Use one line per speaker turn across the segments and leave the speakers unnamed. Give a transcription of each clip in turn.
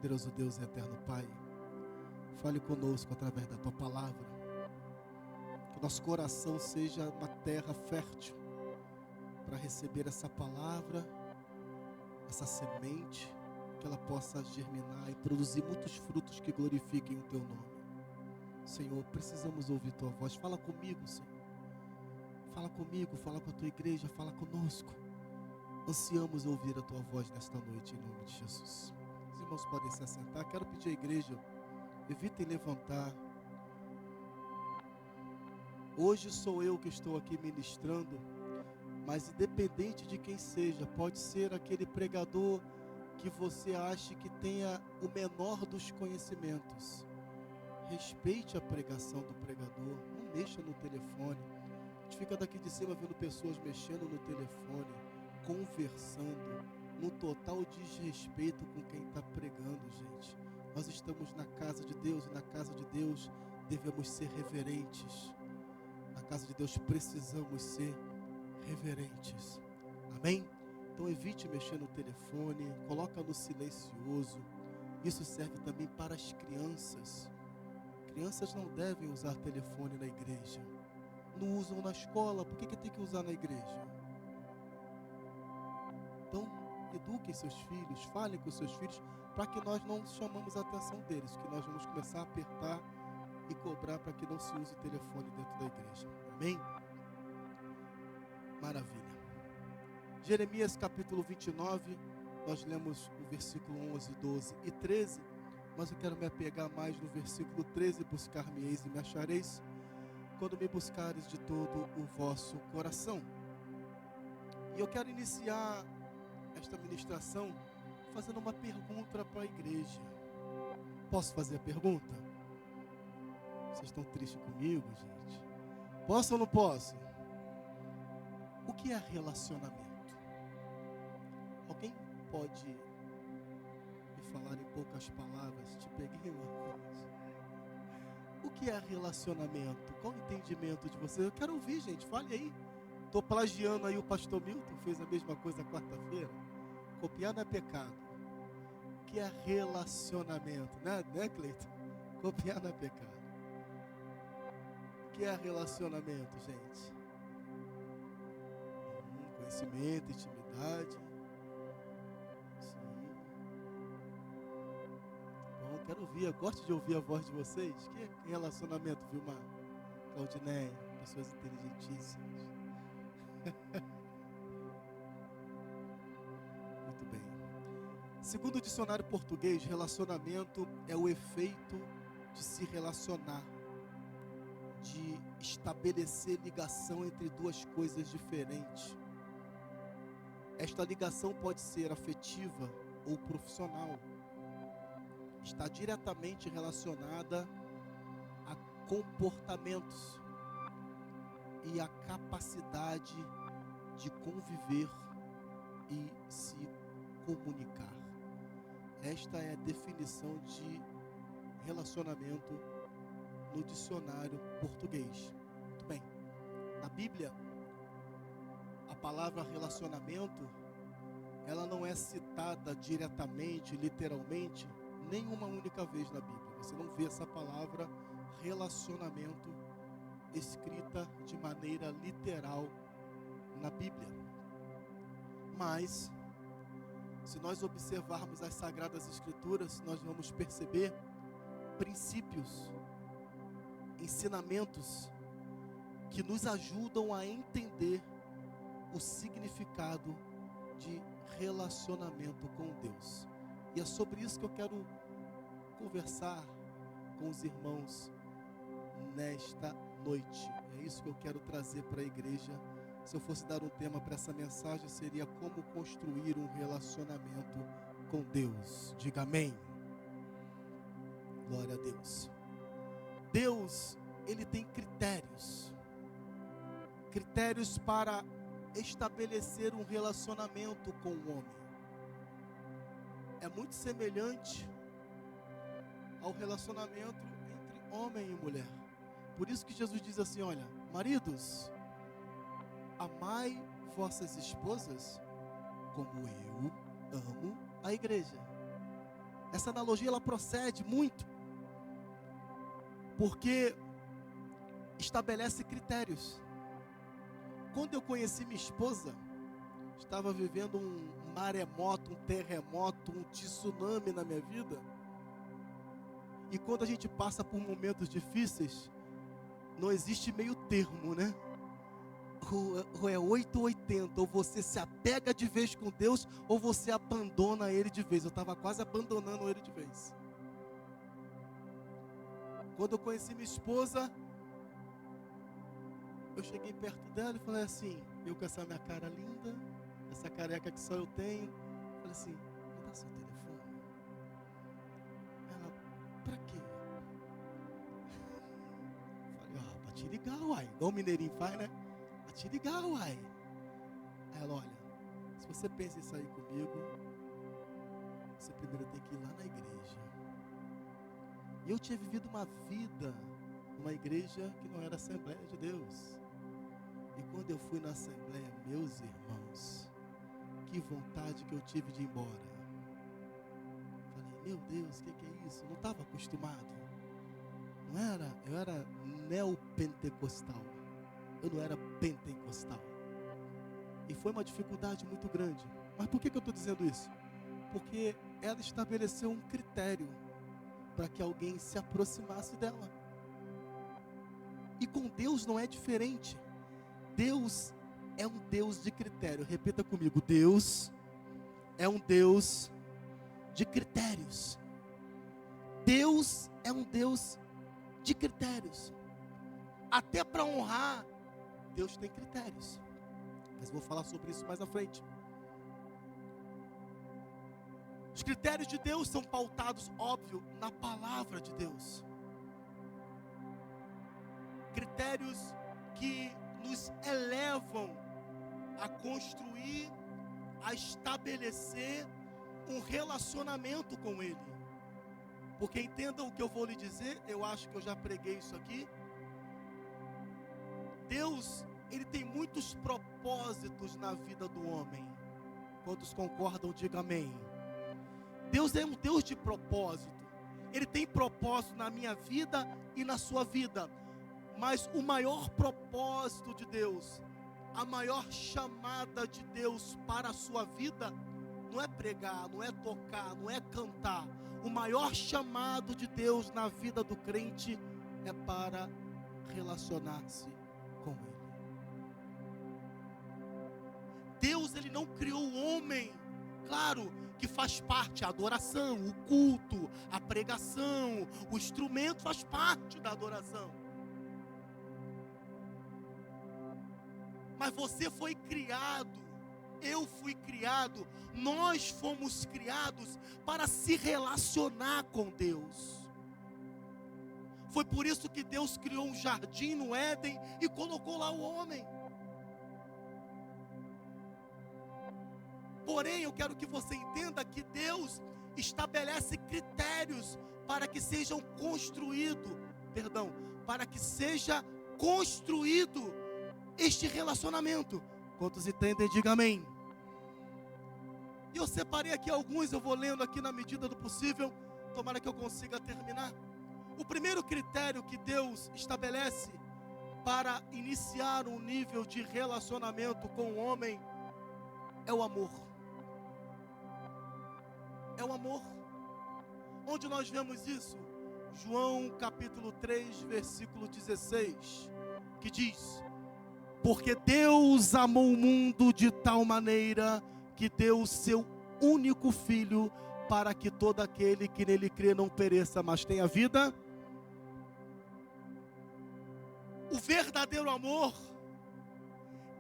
Poderoso Deus e eterno Pai, fale conosco através da Tua Palavra, que nosso coração seja uma terra fértil para receber essa palavra, essa semente, que ela possa germinar e produzir muitos frutos que glorifiquem o Teu nome. Senhor, precisamos ouvir Tua voz. Fala comigo, Senhor. Fala comigo, fala com a Tua igreja, fala conosco. Ansiamos ouvir a Tua voz nesta noite, em nome de Jesus. Os irmãos podem se assentar. Quero pedir à igreja, evitem levantar. Hoje sou eu que estou aqui ministrando, mas independente de quem seja, pode ser aquele pregador que você acha que tenha o menor dos conhecimentos. Respeite a pregação do pregador, não mexa no telefone. A gente fica daqui de cima vendo pessoas mexendo no telefone, conversando, no total desrespeito com quem está pregando, gente. Nós estamos na casa de Deus, e na casa de Deus devemos ser reverentes. Na casa de Deus precisamos ser reverentes. Amém? Então evite mexer no telefone, coloca no silencioso. Isso serve também para as crianças. Crianças não devem usar telefone na igreja. Não usam na escola, por que tem que usar na igreja? Então, eduquem seus filhos, falem com seus filhos, para que nós não chamamos a atenção deles, que nós vamos começar a apertar e cobrar para que não se use o telefone dentro da igreja. Amém? Maravilha. Jeremias capítulo 29, nós lemos o versículo 11, 12 e 13, mas eu quero me apegar mais no versículo 13, buscar-me-eis e me achareis, quando me buscares de todo o vosso coração. E eu quero iniciar esta ministração fazendo uma pergunta para a igreja. Posso fazer a pergunta? Vocês estão tristes comigo, gente? Posso ou não posso? O que é relacionamento? Alguém pode me falar em poucas palavras? Te peguei uma coisa. O que é relacionamento? Qual o entendimento de vocês? Eu quero ouvir, gente. Fale aí. Estou plagiando aí o pastor Milton, fez a mesma coisa quarta-feira. Copiar não é pecado. O que é relacionamento? Né, Cleiton? Copiar não é pecado. O que é relacionamento, gente? Conhecimento, intimidade. Sim. Bom, quero ouvir, eu gosto de ouvir a voz de vocês. O que é relacionamento, Vilmar? Claudineia, pessoas inteligentíssimas. Muito bem. Segundo o dicionário português, relacionamento é o efeito de se relacionar, de estabelecer ligação entre duas coisas diferentes. Esta ligação pode ser afetiva ou profissional. Está diretamente relacionada a comportamentos e a capacidade de conviver e se comunicar. Esta é a definição de relacionamento no dicionário português. Muito bem. Na Bíblia, a palavra relacionamento, ela não é citada diretamente, literalmente, nenhuma única vez na Bíblia. Você não vê essa palavra relacionamento escrita de maneira literal na Bíblia. Mas, se nós observarmos as Sagradas Escrituras, nós vamos perceber princípios, ensinamentos que nos ajudam a entender o significado de relacionamento com Deus. E é sobre isso que eu quero conversar com os irmãos nesta noite. É isso que eu quero trazer para a igreja. Se eu fosse dar um tema para essa mensagem, seria como construir um relacionamento com Deus. Diga amém. Glória a Deus. Deus, Ele tem critérios. Critérios para estabelecer um relacionamento com o homem. É muito semelhante ao relacionamento entre homem e mulher. Por isso que Jesus diz assim, olha, maridos, amai vossas esposas como eu amo a igreja. Essa analogia ela procede muito, porque estabelece critérios. Quando eu conheci minha esposa, estava vivendo um maremoto, um terremoto, um tsunami na minha vida. E quando a gente passa por momentos difíceis, não existe meio termo, né? Ou é 8 ou 80, ou você se apega de vez com Deus, ou você abandona Ele de vez. Eu estava quase abandonando Ele de vez. Quando eu conheci minha esposa, eu cheguei perto dela e falei assim, eu com essa minha cara linda, essa careca que só eu tenho, falei assim, me dá seu telefone. Ela, pra quê? Falei, pra te ligar, uai, igual o mineirinho faz, né? Pra te ligar, uai. Aí ela, olha, se você pensa em sair comigo, você primeiro tem que ir lá na igreja. E eu tinha vivido uma vida numa igreja que não era Assembleia de Deus. E quando eu fui na Assembleia, meus irmãos, que vontade que eu tive de ir embora. Falei, meu Deus, o que é isso? Eu não estava acostumado. Não era, eu era neopentecostal. Eu não era pentecostal. E foi uma dificuldade muito grande. Mas por que eu estou dizendo isso? Porque ela estabeleceu um critério para que alguém se aproximasse dela. E com Deus não é diferente. Deus é um Deus de critério. Repita comigo, Deus é um Deus de critérios. Deus é um Deus de critérios. Até para honrar, Deus tem critérios. Mas vou falar sobre isso mais à frente. Os critérios de Deus são pautados, óbvio, na palavra de Deus. Critérios que nos elevam a construir, a estabelecer um relacionamento com Ele. Porque entendam o que eu vou lhe dizer, eu acho que eu já preguei isso aqui. Deus, Ele tem muitos propósitos na vida do homem. Quantos concordam, diga amém. Deus é um Deus de propósito. Ele tem propósito na minha vida e na sua vida. Mas o maior propósito de Deus, a maior chamada de Deus para a sua vida, não é pregar, não é tocar, não é cantar. O maior chamado de Deus na vida do crente é para relacionar-se com Ele. Deus, Ele não criou o homem, claro, que faz parte a adoração, o culto, a pregação, o instrumento faz parte da adoração. Mas você foi criado, eu fui criado, nós fomos criados para se relacionar com Deus. Foi por isso que Deus criou um jardim no Éden e colocou lá o homem. Porém, eu quero que você entenda que Deus estabelece critérios para que sejam para que seja construído este relacionamento. Quantos entendem, diga amém. E eu separei aqui alguns, eu vou lendo aqui na medida do possível, tomara que eu consiga terminar. O primeiro critério que Deus estabelece para iniciar um nível de relacionamento com o homem é o amor. É o amor. Onde nós vemos isso? João capítulo 3, versículo 16, que diz: porque Deus amou o mundo de tal maneira que deu o seu único filho, para que todo aquele que nele crê não pereça, mas tenha vida. O verdadeiro amor,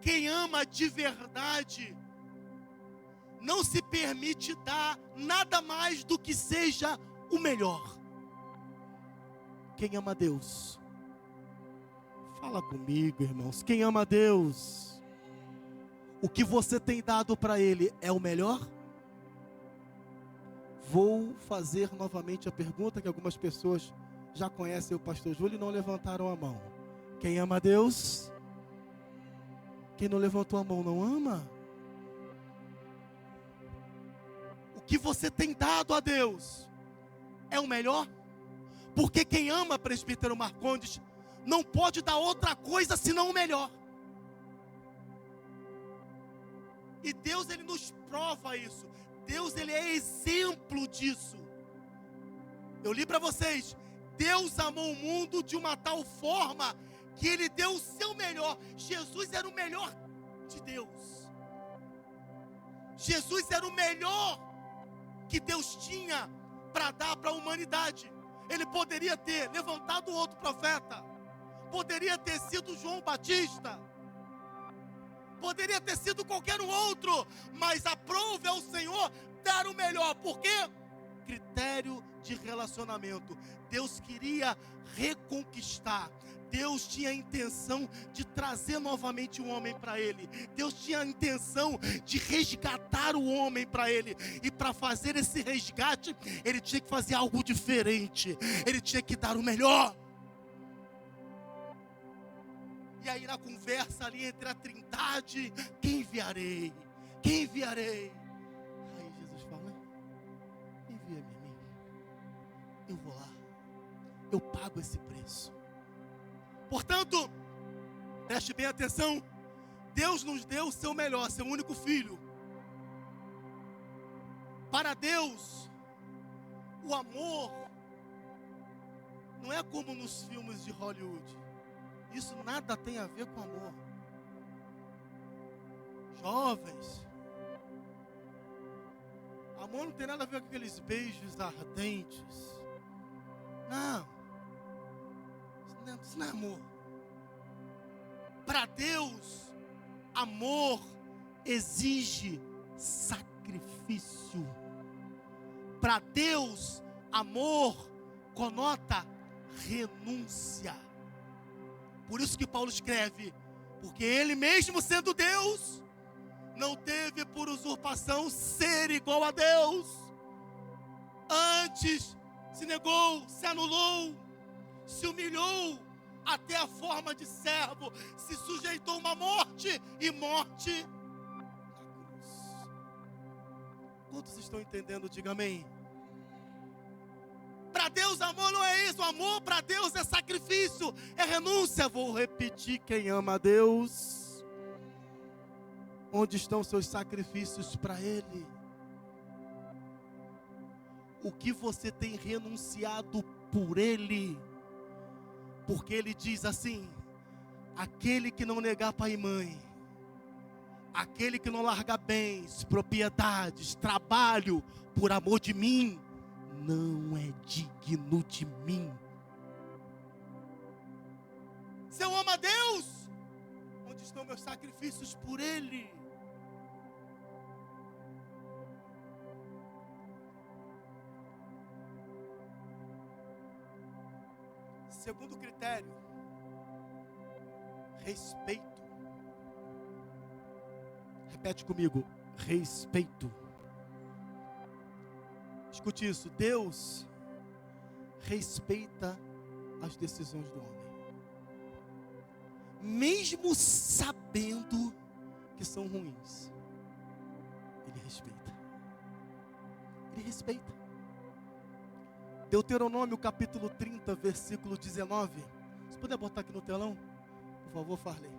quem ama de verdade, não se permite dar nada mais do que seja o melhor. Quem ama a Deus, fala comigo, irmãos. Quem ama a Deus, o que você tem dado para Ele é o melhor? Vou fazer novamente a pergunta que algumas pessoas já conhecem o pastor Júlio e não levantaram a mão. Quem ama a Deus? Quem não levantou a mão não ama? O que você tem dado a Deus o melhor? Porque quem ama presbítero Marcondes não pode dar outra coisa senão o melhor. E Deus, Ele nos prova isso. Deus, Ele é exemplo disso. Eu li para vocês. Deus amou o mundo de uma tal forma que Ele deu o seu melhor. Jesus era o melhor de Deus. Jesus era o melhor que Deus tinha para dar para a humanidade. Ele poderia ter levantado outro profeta. Poderia ter sido João Batista. Poderia ter sido qualquer um outro. Mas aprove ao Senhor dar o melhor. Por quê? Critério de relacionamento. Deus queria reconquistar. Deus tinha a intenção de trazer novamente o homem para Ele. Deus tinha a intenção de resgatar o homem para Ele. E para fazer esse resgate, Ele tinha que fazer algo diferente. Ele tinha que dar o melhor. E aí na conversa ali entre a trindade, quem enviarei? Quem enviarei? Aí Jesus fala, envia-me a mim. Eu vou lá. Eu pago esse preço. Portanto, preste bem atenção. Deus nos deu o seu melhor, seu único filho. Para Deus, o amor não é como nos filmes de Hollywood. Isso nada tem a ver com amor. Jovens, amor não tem nada a ver com aqueles beijos ardentes. Não, isso não é amor. Para Deus, amor exige sacrifício. Para Deus, amor conota renúncia. Por isso que Paulo escreve, porque Ele mesmo sendo Deus, não teve por usurpação ser igual a Deus. Antes se negou, se anulou, se humilhou até a forma de servo, se sujeitou a uma morte e morte na cruz. Quantos estão entendendo? Diga amém. Para Deus amor não é isso. Amor para Deus é sacrifício, é renúncia. Vou repetir, quem ama a Deus, onde estão seus sacrifícios para Ele? O que você tem renunciado por Ele? Porque Ele diz assim, aquele que não negar pai e mãe, aquele que não largar bens, propriedades, trabalho, por amor de mim, não é digno de mim. Se eu amo a Deus, onde estão meus sacrifícios por Ele? Segundo critério, respeito. Repete comigo, respeito. Escute isso, Deus respeita as decisões do homem, mesmo sabendo que são ruins. Ele respeita. Ele respeita. Deuteronômio capítulo 30, versículo 19. Se puder botar aqui no telão, por favor, Farley.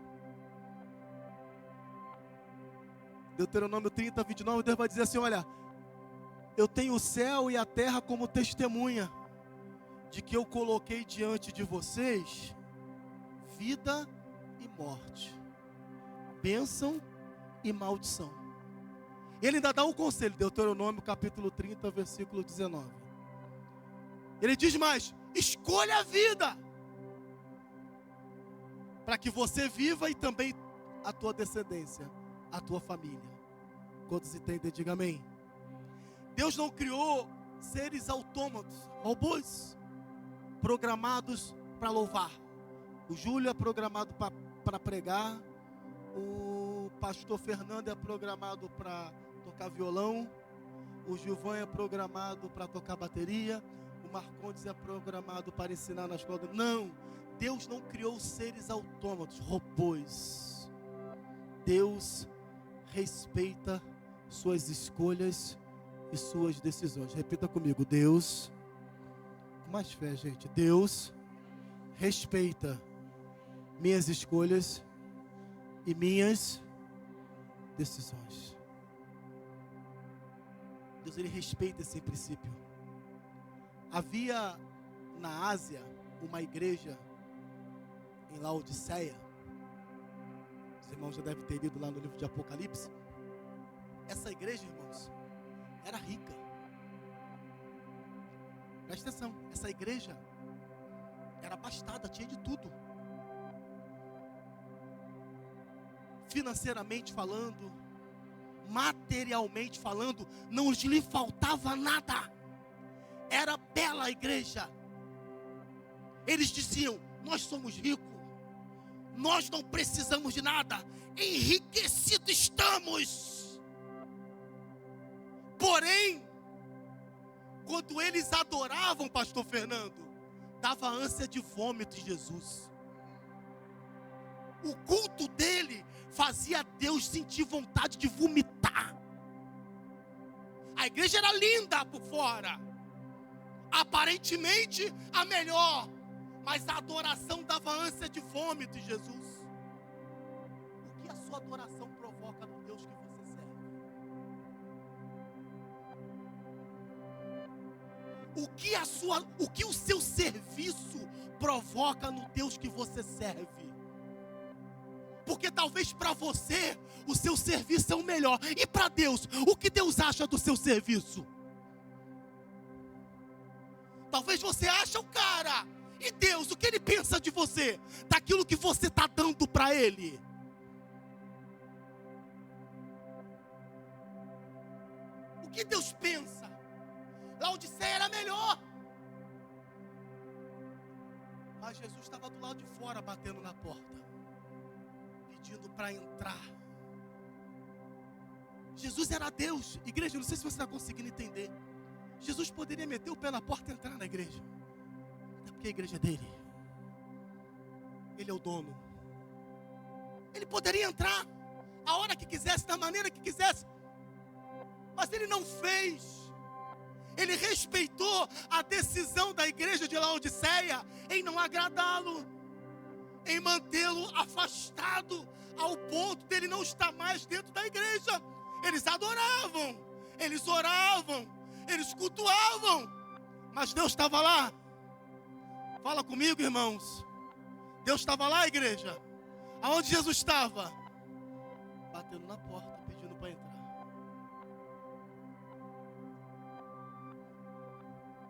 Deuteronômio 30, 29, Deus vai dizer assim, olha, eu tenho o céu e a terra como testemunha de que eu coloquei diante de vocês vida e morte, bênção e maldição. Ele ainda dá um conselho, Deuteronômio capítulo 30, versículo 19. Ele diz mais, escolha a vida, para que você viva e também a tua descendência, a tua família. Quantos entendem, diga amém. Deus não criou seres autômatos, robôs, programados para louvar. O Júlio é programado para pregar, o pastor Fernando é programado para tocar violão, o Gilvan é programado para tocar bateria, o Marcondes é programado para ensinar na escola. Não, Deus não criou seres autômatos, robôs. Deus respeita suas escolhas e suas decisões. Repita comigo, Deus mais fé, gente. Deus respeita minhas escolhas e minhas decisões. Deus, ele respeita esse princípio. Havia na Ásia uma igreja em Laodiceia. Os irmãos já devem ter lido lá no livro de Apocalipse. Essa igreja, irmãos, era rica. Presta atenção, essa igreja era abastada, tinha de tudo. Financeiramente falando, materialmente falando, não lhe faltava nada. Era bela a igreja. Eles diziam: nós somos ricos, nós não precisamos de nada, enriquecidos estamos. Porém, quando eles adoravam, pastor Fernando, dava ânsia de vômito em Jesus. O culto dele fazia Deus sentir vontade de vomitar. A igreja era linda por fora, aparentemente a melhor, mas a adoração dava ânsia de vômito em Jesus. O que a sua adoração provoca no Deus que você serve? O que o seu serviço provoca no Deus que você serve? Porque talvez para você o seu serviço é o melhor. E para Deus, o que Deus acha do seu serviço? Talvez você ache o cara. E Deus, o que Ele pensa de você? Daquilo que você está dando para Ele. O que Deus pensa? Laodiceia era melhor. Mas Jesus estava do lado de fora, batendo na porta, pedindo para entrar. Jesus era Deus. Igreja, não sei se você está conseguindo entender. Jesus poderia meter o pé na porta e entrar na igreja. Até porque a igreja é dele. Ele é o dono. Ele poderia entrar a hora que quisesse, da maneira que quisesse. Mas ele não fez. Ele respeitou a decisão da igreja de Laodiceia em não agradá-lo, em mantê-lo afastado, ao ponto dele não estar mais dentro da igreja. Eles adoravam, eles oravam, eles cultuavam, mas Deus estava lá. Fala comigo, irmãos. Deus estava lá, igreja. Aonde Jesus estava? Batendo na porta, pedindo para entrar.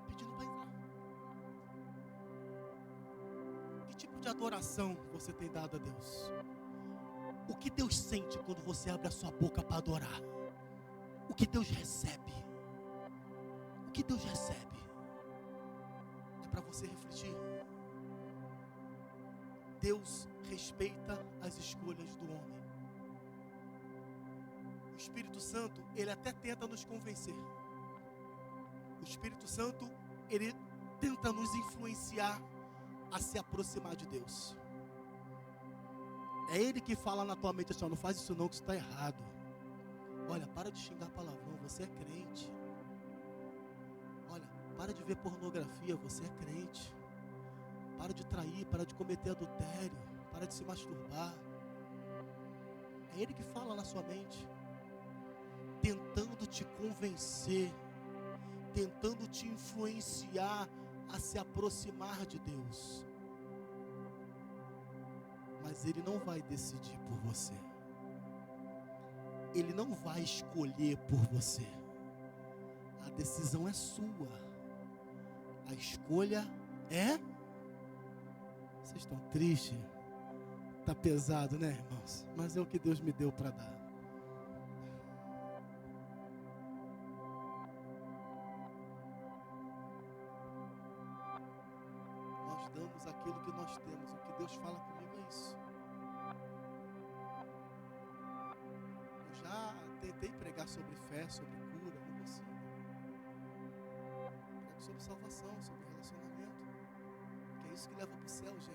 Pedindo para entrar. Que tipo de adoração você tem dado a Deus? O que Deus sente quando você abre a sua boca para adorar? O que Deus recebe? O que Deus recebe? É para você refletir. Deus respeita as escolhas do homem. O Espírito Santo, ele até tenta nos convencer. O Espírito Santo, ele tenta nos influenciar a se aproximar de Deus. É ele que fala na tua mente assim: não faz isso não, que isso está errado. Olha, para de xingar palavrão, você é crente. Olha, para de ver pornografia, você é crente. Para de trair, para de cometer adultério, para de se masturbar. É ele que fala na sua mente, tentando te convencer, tentando te influenciar a se aproximar de Deus. Mas ele não vai decidir por você. Ele não vai escolher por você. A decisão é sua. A escolha é... Vocês estão tristes? Está pesado, né, irmãos? Mas é o que Deus me deu para dar. Nós damos aquilo que nós temos. O que Deus fala comigo é isso. Eu já tentei pregar sobre fé, sobre cura, não consigo. Prego sobre salvação, sobre relacionamento. Que é isso que leva para o céu, gente.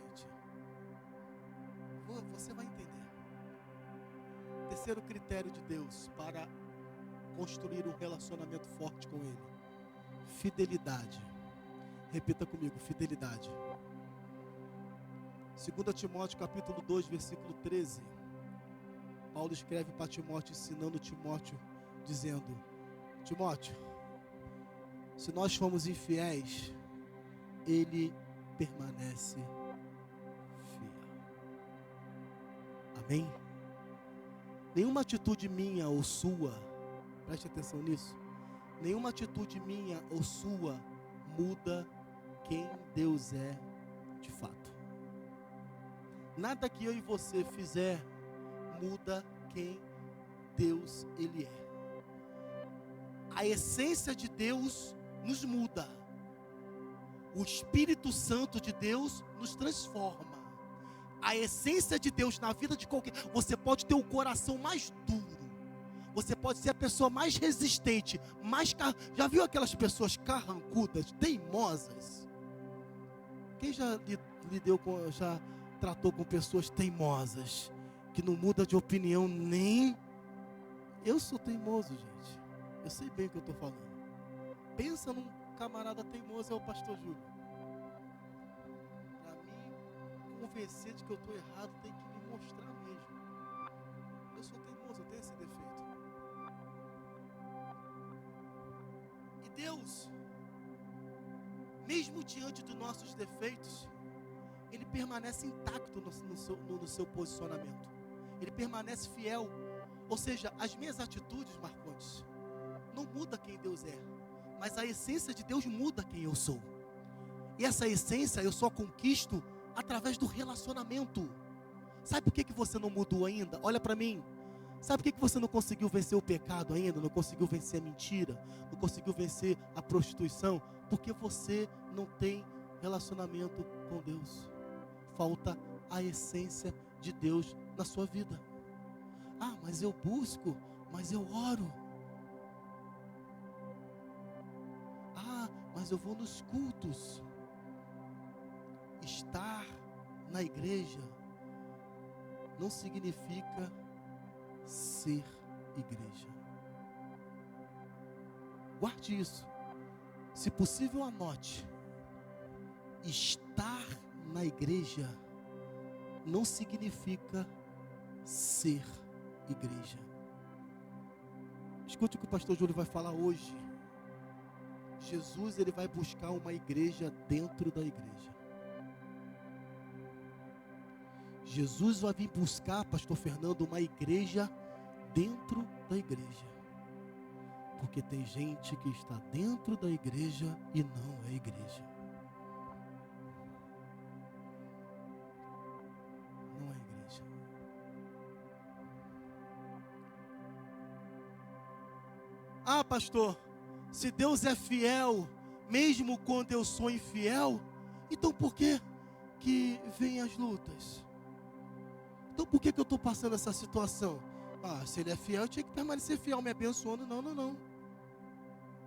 Você vai entender. Terceiro critério de Deus para construir um relacionamento forte com Ele: fidelidade. Repita comigo, fidelidade. 2 Timóteo capítulo 2, versículo 13. Paulo escreve para Timóteo, ensinando Timóteo, dizendo: Timóteo, se nós formos infiéis, ele permanece fiel. Amém? Nenhuma atitude minha ou sua, preste atenção nisso, nenhuma atitude minha ou sua muda quem Deus é de fato. Nada que eu e você fizer muda quem Deus ele é. A essência de Deus nos muda. O Espírito Santo de Deus nos transforma. A essência de Deus na vida de qualquer... Você pode ter o coração mais duro. Você pode ser a pessoa mais resistente, Já viu aquelas pessoas carrancudas, teimosas? Quem já já tratou com pessoas teimosas, que não muda de opinião nem... Eu sou teimoso, gente. Eu sei bem o que eu estou falando. Pensa num camarada teimoso, é o pastor Júlio. Para mim, convencer de que eu estou errado, tem que me mostrar mesmo. Eu sou teimoso, eu tenho esse defeito. E Deus, mesmo diante dos nossos defeitos, Ele permanece intacto no seu posicionamento. Ele permanece fiel. Ou seja, as minhas atitudes, Marcondes, não muda quem Deus é, mas a essência de Deus muda quem eu sou. E essa essência eu só conquisto através do relacionamento. Sabe por que você não mudou ainda? Olha para mim. Sabe por que você não conseguiu vencer o pecado ainda? Não conseguiu vencer a mentira? Não conseguiu vencer a prostituição? Porque você não tem relacionamento com Deus. Falta a essência de Deus na sua vida. Ah, mas eu busco, mas eu oro. Ah, mas eu vou nos cultos. Estar na igreja não significa ser igreja. Guarde isso. Se possível, anote. Estar na igreja não significa ser igreja. Escute o que o pastor Júlio vai falar hoje. Jesus, ele vai buscar uma igreja dentro da igreja. Jesus vai vir buscar, pastor Fernando, uma igreja dentro da igreja. Porque tem gente que está dentro da igreja e não é igreja. Não é igreja. Ah, pastor, se Deus é fiel, mesmo quando eu sou infiel, então por que vem as lutas? Então por que eu estou passando essa situação? Ah, se Ele é fiel, eu tinha que permanecer fiel, me abençoando. Não.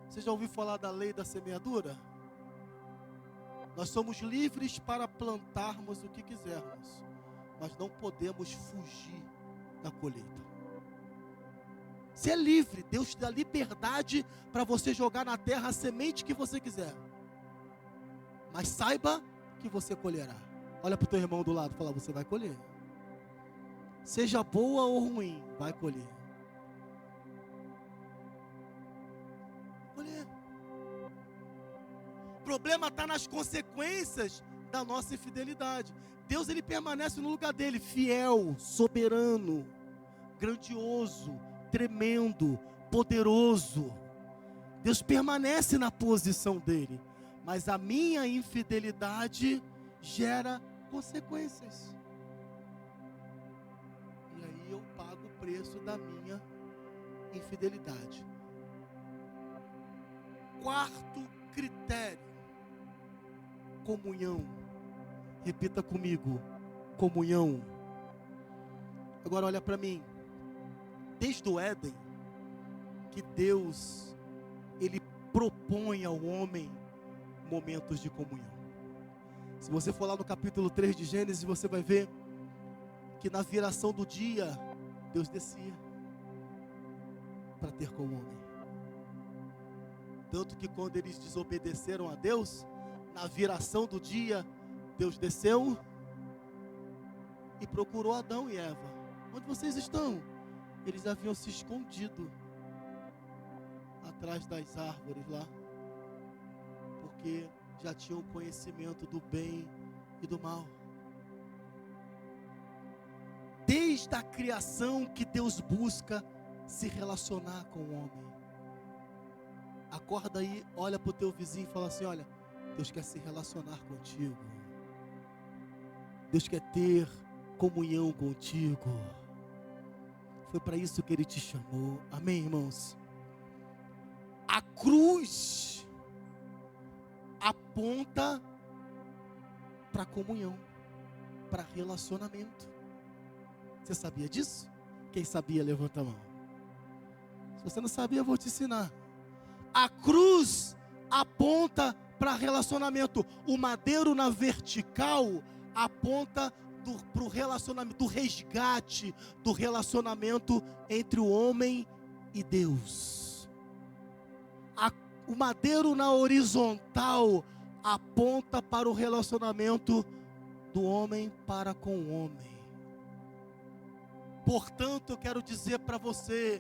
Você já ouviu falar da lei da semeadura? Nós somos livres para plantarmos o que quisermos, mas não podemos fugir da colheita. Você é livre, Deus te dá liberdade para você jogar na terra a semente que você quiser. Mas saiba que você colherá. Olha para o teu irmão do lado e fala: você vai colher. Seja boa ou ruim, vai colher. Colher. O problema está nas consequências da nossa infidelidade. Deus, ele permanece no lugar dele, fiel, soberano, grandioso, tremendo, poderoso. Deus permanece na posição dele, mas a minha infidelidade gera consequências. E aí eu pago o preço da minha infidelidade. Quarto critério: comunhão. Repita comigo: comunhão. Agora olha para mim. Desde o Éden, que Deus, ele propõe ao homem momentos de comunhão. Se você for lá no capítulo 3 de Gênesis, você vai ver que na viração do dia, Deus descia para ter com o homem. Tanto que quando eles desobedeceram a Deus, Na viração do dia, Deus desceu e procurou Adão e Eva. Onde vocês estão? Eles haviam se escondido atrás das árvores lá, porque já tinham conhecimento do bem e do mal. Desde a criação que Deus busca se relacionar com o homem. Acorda aí, olha para o teu vizinho e fala assim: olha, Deus quer se relacionar contigo. Deus quer ter comunhão contigo. Foi para isso que Ele te chamou. Amém, irmãos? A cruz aponta para comunhão, para relacionamento. Você sabia disso? Quem sabia, levanta a mão. Se você não sabia, eu vou te ensinar. A cruz aponta para relacionamento. O madeiro na vertical aponta para o relacionamento, do resgate, do relacionamento entre o homem e Deus. O madeiro na horizontal aponta para o relacionamento do homem para com o homem. Portanto, eu quero dizer para você,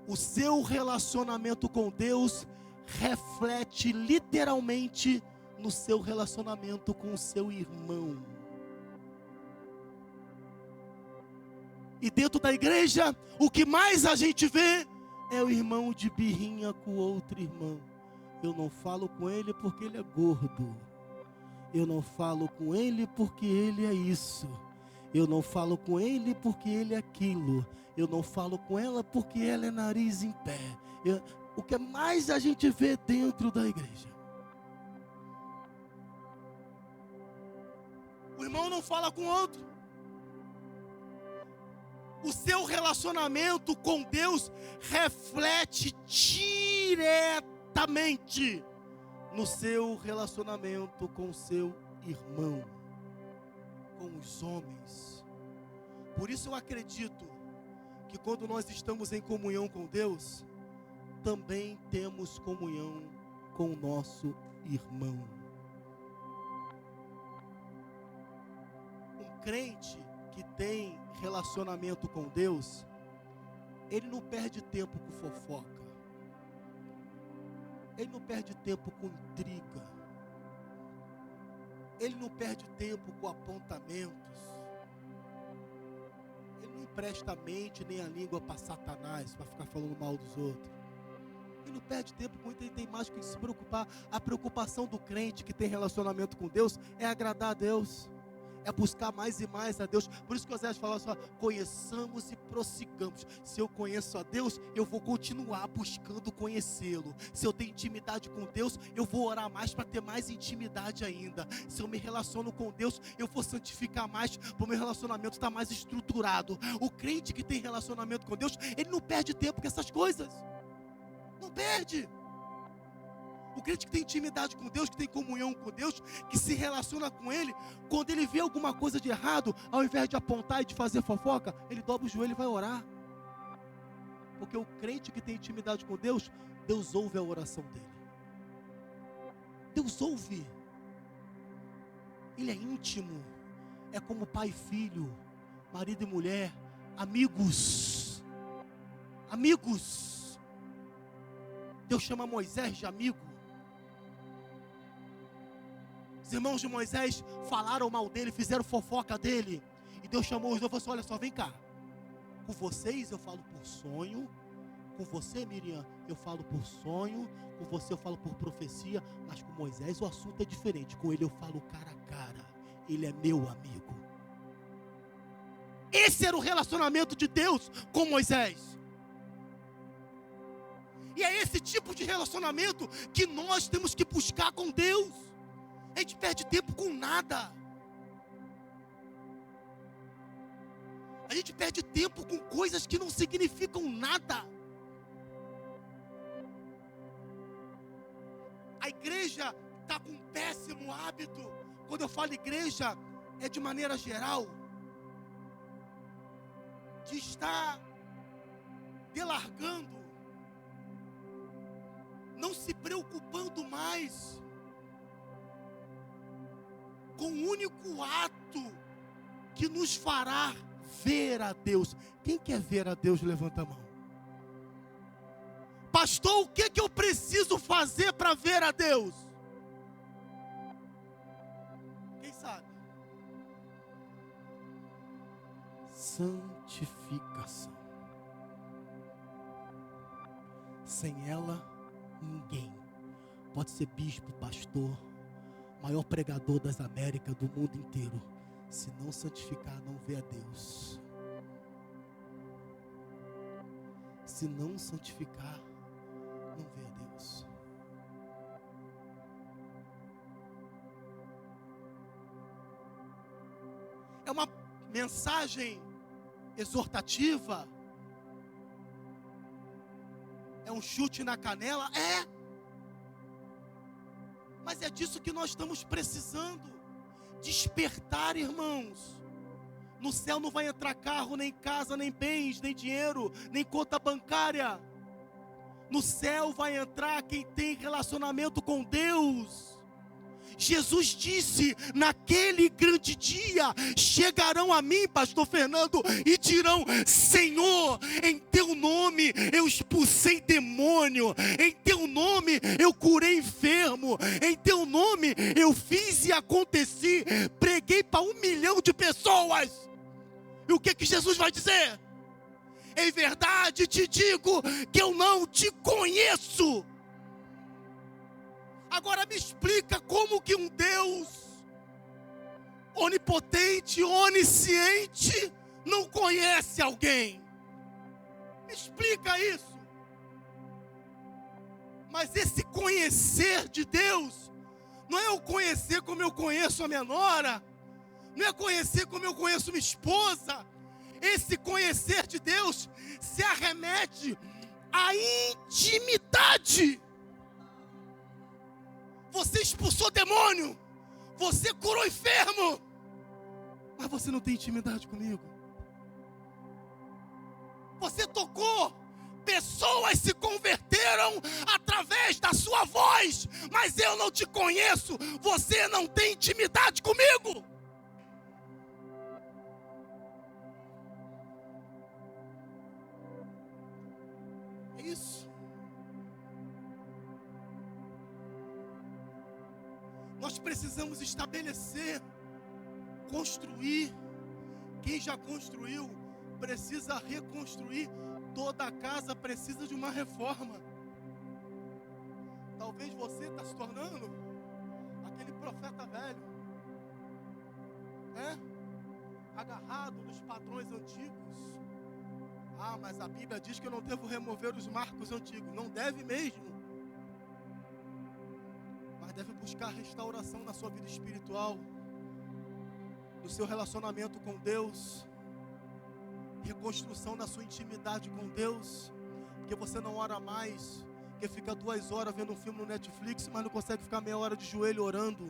o seu relacionamento com Deus reflete literalmente no seu relacionamento com o seu irmão. E dentro da igreja, o que mais a gente vê é o irmão de birrinha com o outro irmão. Eu não falo com ele porque ele é gordo. Eu não falo com ele porque ele é isso. Eu não falo com ele porque ele é aquilo. Eu não falo com ela porque ela é nariz em pé. O que mais a gente vê dentro da igreja? O irmão não fala com o outro. O seu relacionamento com Deus reflete diretamente no seu relacionamento com o seu irmão, com os homens. Por isso eu acredito que quando nós estamos em comunhão com Deus, também temos comunhão com o nosso irmão. Um crente que tem relacionamento com Deus, ele não perde tempo com fofoca, ele não perde tempo com intriga, ele não perde tempo com apontamentos, ele não empresta a mente nem a língua para Satanás, para ficar falando mal dos outros. Ele não perde tempo com isso, ele tem mais que se preocupar. A preocupação do crente que tem relacionamento com Deus é agradar a Deus, é buscar mais e mais a Deus. Por isso que Oséias fala assim: conheçamos e prossigamos. Se eu conheço a Deus, eu vou continuar buscando conhecê-lo. Se eu tenho intimidade com Deus, eu vou orar mais para ter mais intimidade ainda. Se eu me relaciono com Deus, eu vou santificar mais, para o meu relacionamento estar mais estruturado. O crente que tem relacionamento com Deus, ele não perde tempo com essas coisas. Não perde. O crente que tem intimidade com Deus, que tem comunhão com Deus, que se relaciona com Ele, quando ele vê alguma coisa de errado, ao invés de apontar e de fazer fofoca, ele dobra o joelho e vai orar. Porque o crente que tem intimidade com Deus, Deus ouve a oração dele. Deus ouve. Ele é íntimo. É como pai e filho, marido e mulher, amigos. Amigos. Deus chama Moisés de amigo. Os irmãos de Moisés falaram mal dele, fizeram fofoca dele. E Deus chamou os dois e falou assim: olha só, vem cá. Com vocês eu falo por sonho. Com você, Miriam, eu falo por sonho. Com você eu falo por profecia. Mas com Moisés o assunto é diferente. Com ele eu falo cara a cara. Ele é meu amigo. Esse era o relacionamento de Deus com Moisés. E é esse tipo de relacionamento que nós temos que buscar com Deus. A gente perde tempo com nada. A gente perde tempo com coisas que não significam nada. A igreja está com um péssimo hábito. Quando eu falo igreja, é de maneira geral, de estar delargando, não se preocupando mais com um único ato que nos fará ver a Deus. Quem quer ver a Deus, levanta a mão. Pastor, o que eu preciso fazer para ver a Deus? Quem sabe? Santificação. Sem ela, ninguém. Pode ser bispo, pastor, maior pregador das Américas, do mundo inteiro. Se não santificar, não vê a Deus. Se não santificar, não vê a Deus. É uma mensagem exortativa? É um chute na canela? É. Mas é disso que nós estamos precisando. Despertar, irmãos. No céu não vai entrar carro, nem casa, nem bens, nem dinheiro, nem conta bancária. No céu vai entrar quem tem relacionamento com Deus. Jesus disse, naquele grande dia, chegarão a mim, pastor Fernando, e dirão, Senhor, em teu nome eu expulsei demônio, em teu nome eu curei enfermo, em teu nome eu fiz e aconteci, preguei para 1 milhão de pessoas. E o que Jesus vai dizer? Em verdade te digo que eu não te conheço. Agora me explica como que um Deus onipotente, onisciente, não conhece alguém. Me explica isso. Mas esse conhecer de Deus, não é eu conhecer como eu conheço a minha nora, não é conhecer como eu conheço minha esposa. Esse conhecer de Deus se arremete à intimidade. Você expulsou demônio, você curou enfermo, mas você não tem intimidade comigo. Você tocou, pessoas se converteram através da sua voz, mas eu não te conheço, você não tem intimidade comigo. É isso. Nós precisamos estabelecer, construir. Quem já construiu precisa reconstruir. Toda a casa precisa de uma reforma. Talvez você está se tornando aquele profeta velho, né? Agarrado nos padrões antigos. Ah, mas a Bíblia diz que eu não devo remover os marcos antigos. Não deve mesmo. Deve buscar restauração na sua vida espiritual, no seu relacionamento com Deus, reconstrução na sua intimidade com Deus, porque você não ora mais, porque fica 2 horas vendo um filme no Netflix, mas não consegue ficar meia hora de joelho orando,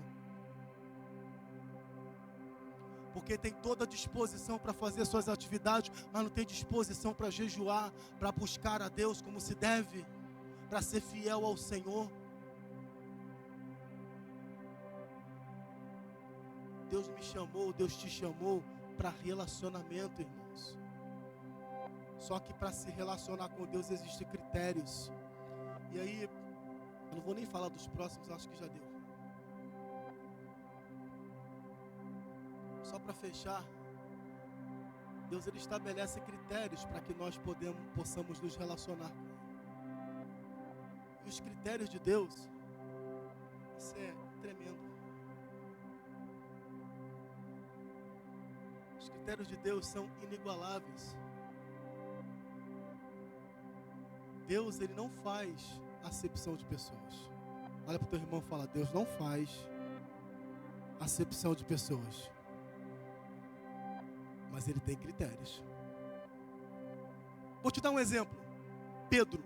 porque tem toda a disposição para fazer suas atividades, mas não tem disposição para jejuar, para buscar a Deus como se deve, para ser fiel ao Senhor. Deus me chamou, Deus te chamou para relacionamento, irmãos. Só que para se relacionar com Deus existem critérios. E aí, eu não vou nem falar dos próximos, acho que já deu. Só para fechar, Deus ele estabelece critérios para que nós possamos nos relacionar. E os critérios de Deus, isso é tremendo. Os critérios de Deus são inigualáveis. Deus, ele não faz acepção de pessoas. Olha para o teu irmão e fala, Deus não faz acepção de pessoas. Mas ele tem critérios. Vou te dar um exemplo. Pedro.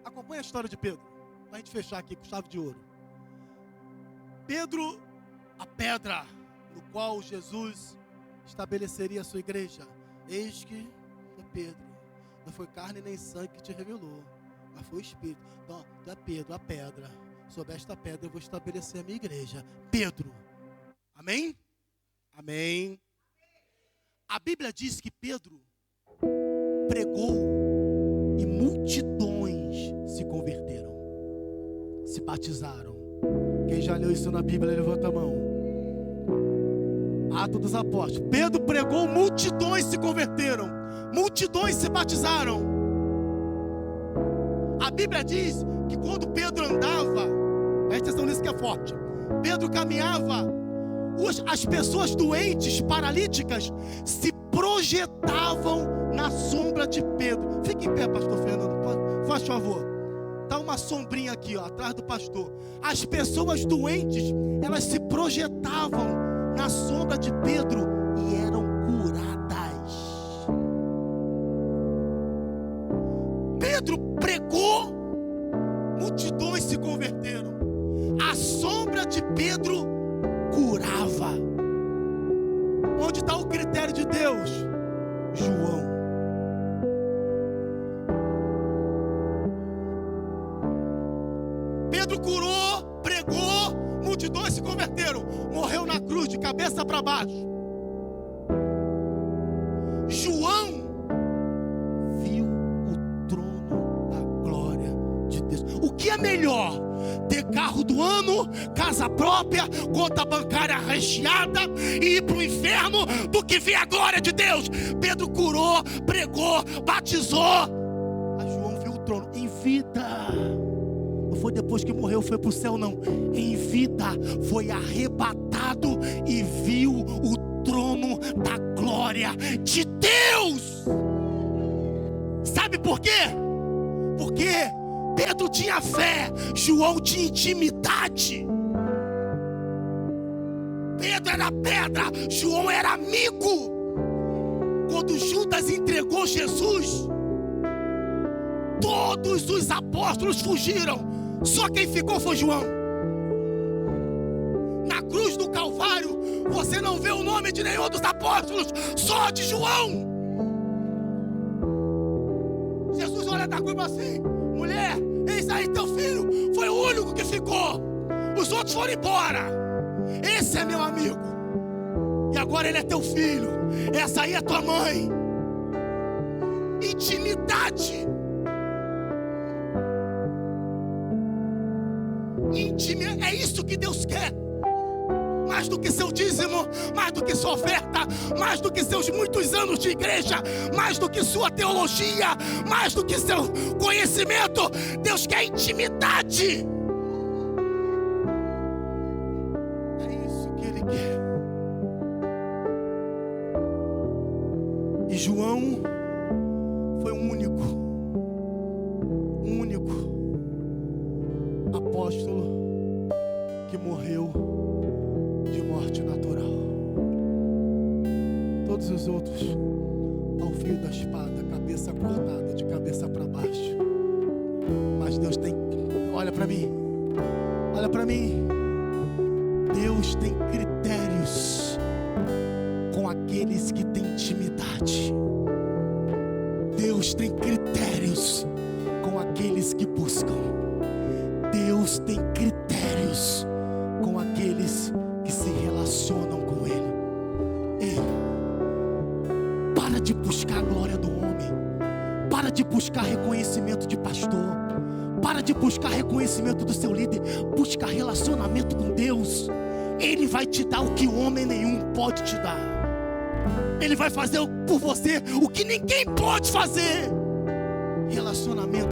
Acompanha a história de Pedro, para a gente fechar aqui com chave de ouro. Pedro, a pedra no qual Jesus estabeleceria a sua igreja. Eis que é Pedro. Não foi carne nem sangue que te revelou, mas foi o Espírito. Então, tu é Pedro, a pedra. Sobre esta pedra eu vou estabelecer a minha igreja. Pedro. Amém? Amém. A Bíblia diz que Pedro pregou e multidões se converteram, se batizaram. Quem já leu isso na Bíblia, levanta a mão. Atos dos Apóstolos. Pedro pregou, multidões se converteram, multidões se batizaram. A Bíblia diz que quando Pedro andava, presta atenção nisso que é forte, Pedro caminhava, as pessoas doentes, paralíticas, se projetavam na sombra de Pedro. Fique em pé, pastor Fernando, faz favor. Dá uma sombrinha aqui, ó, atrás do pastor. As pessoas doentes, elas se projetavam na sombra de Pedro e eram curadas. Pedro pregou, multidões se converteram. A sombra de Pedro curava. Onde está o critério de Deus? João. Pedro curou, pregou, multidões se converteram. Morreu na cruz de cabeça para baixo. João viu o trono da glória de Deus. O que é melhor? Ter carro do ano, casa própria, conta bancária recheada e ir para o inferno, do que ver a glória de Deus? Pedro curou, pregou, batizou. A João viu o trono em vida. Não foi depois que morreu, foi para o céu, não. Em vida, foi arrebatado e viu o trono da glória de Deus. Sabe por quê? Porque Pedro tinha fé, João tinha intimidade. Pedro era pedra, João era amigo. Quando Judas entregou Jesus, todos os apóstolos fugiram, só quem ficou foi João. Na cruz do Calvário, você não vê o nome de nenhum dos apóstolos, só de João. Jesus olha da cruz assim: mulher, eis aí teu filho. Foi o único que ficou, os outros foram embora. Esse é meu amigo, e agora ele é teu filho. Essa aí é tua mãe. Intimidade. É isso que Deus quer. Mais do que seu dízimo, mais do que sua oferta, mais do que seus muitos anos de igreja, mais do que sua teologia, mais do que seu conhecimento. Deus quer intimidade. É isso que Ele quer. E João foi um único apóstolo que morreu de morte natural. Todos os outros ao fio da espada, cabeça cortada, de cabeça para baixo. Mas Deus tem, olha para mim, Deus tem critérios com aqueles que têm intimidade. Deus tem critérios com aqueles que buscam. Deus tem critérios com aqueles que se relacionam com Ele. Ei, para de buscar a glória do homem. Para de buscar reconhecimento de pastor. Para de buscar reconhecimento do seu líder. Busca relacionamento com Deus. Ele vai te dar o que homem nenhum pode te dar. Ele vai fazer por você o que ninguém pode fazer. Relacionamento